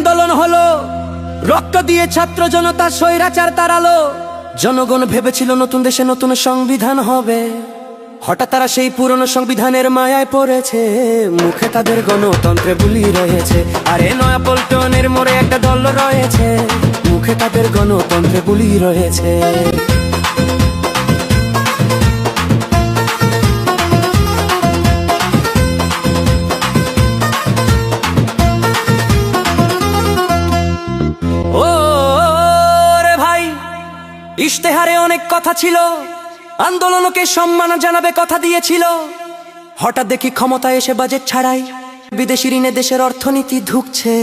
আন্দোলন হলো, রক্ত দিয়ে ছাত্র জনতা স্বৈরাচার তাড়ালো। জনগণ ভেবেছিল নতুন দেশে নতুন সংবিধান হবে, হঠাৎ তারা সেই পুরনো সংবিধানের মায়ায় পড়েছে। মুখে তাদের গণতন্ত্রে বুলি রয়েছে, আরে নয়া পল্টনের মোড়ে একটা দল রয়েছে, মুখে তাদের গণতন্ত্রে বুলি রয়েছে। ও রে ভাই, ইশতেহারে অনেক কথা ছিল, আন্দোলনকে সম্মান জানাবে কথা দিয়েছিল। হঠাৎ দেখি ক্ষমতায় এসে বাজেট ছাড়াই বিদেশি ঋণে দেশের অর্থনীতি ধুকছে।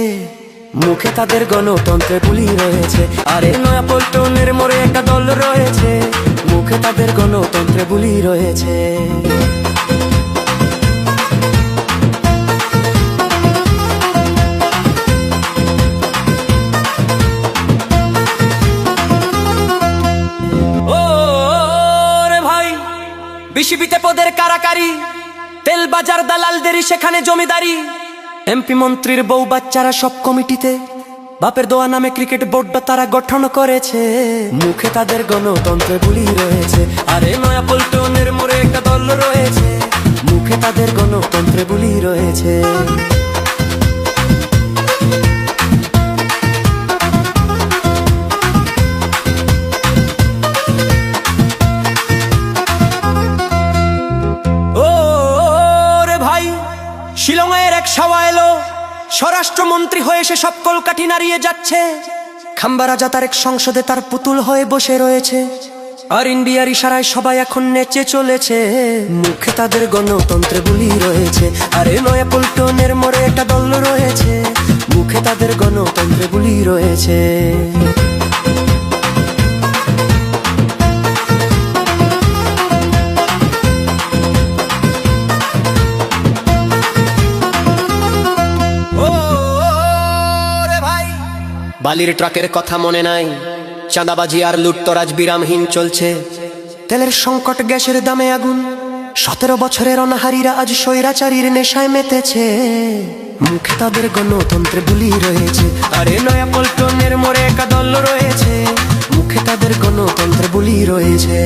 মুখে তাদের গণতন্ত্রে বুলি রয়েছে, আরে নয়া পল্টনের মোড়ে একটা দল রয়েছে, মুখে তাদের গণতন্ত্রে বুলি রয়েছে। বিসিবিতে পদের কারাকারি, তেল বাজার দালালদেরই সেখানে জমিদারি। এমপি মন্ত্রীর বউ বাচ্চারা সব কমিটিতে, বাপের দোয়া নামে ক্রিকেট বোর্ড তারা গঠন করেছে। মুখে তাদের গণতন্ত্রে বুলি রয়েছে, আরে নয়া পল্টনের মোড়ে একটা দল রয়েছে, মুখে তাদের গণতন্ত্রে বুলি রয়েছে। শিলংয়ের এক সাওয়া এলো, স্বরাষ্ট্রমন্ত্রী হয়ে সে সব কলকাঠি নাড়িয়ে যাচ্ছে। খাম্বা রাজা তার এক সংসদে তার পুতুল হয়ে বসে রয়েছে, আর ইন্ডিয়ার ইশারায় সবাই এখন নেচে চলেছে। মুখে তাদের গণতন্ত্রে বুলি রয়েছে, আরে নয়া পল্টনের মোড়ে একটা দল রয়েছে, মুখে তাদের গণতন্ত্রে বুলি রয়েছে। বালির ট্রাকের কথা মনে নাই, চাঁদাবাজি আর লুটতরাজ বিরামহীন চলছে। তেলের সংকট, গ্যাসের দামে আগুন, 17 বছরের অনাহারীরা আজ স্বৈরাচারীর নেশায় মেতেছে। মুখে তাদের গণতন্ত্রে বুলি রয়েছে, আরে নয়া পল্টনের মোড়ে একটা দল রয়েছে, মুখে তাদের গণতন্ত্রে বুলি রয়েছে।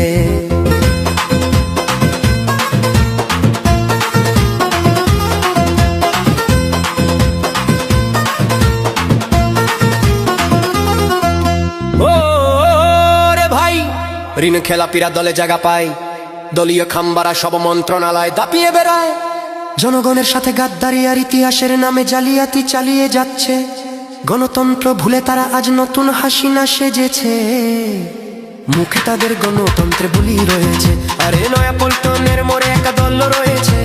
ঋণ খেলাপিরা দলে জায়গা পায়, দলীয় খাম্বারা সব মন্ত্রণালয় দাপিয়ে বেড়ায়। জনগণের সাথে গাদ্দারি আর ইতিহাসের নামে জালিয়াতি চালিয়ে যাচ্ছে। গণতন্ত্র ভুলে তারা আজ নতুন হাসিনা সেজেছে। মুখে তাদের গণতন্ত্রে বুলি রয়েছে, আরে নয়া পল্টনের মোড়ে একটা দল রয়েছে,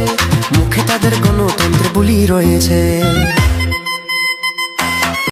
মুখে তাদের গণতন্ত্রে বুলি রয়েছে।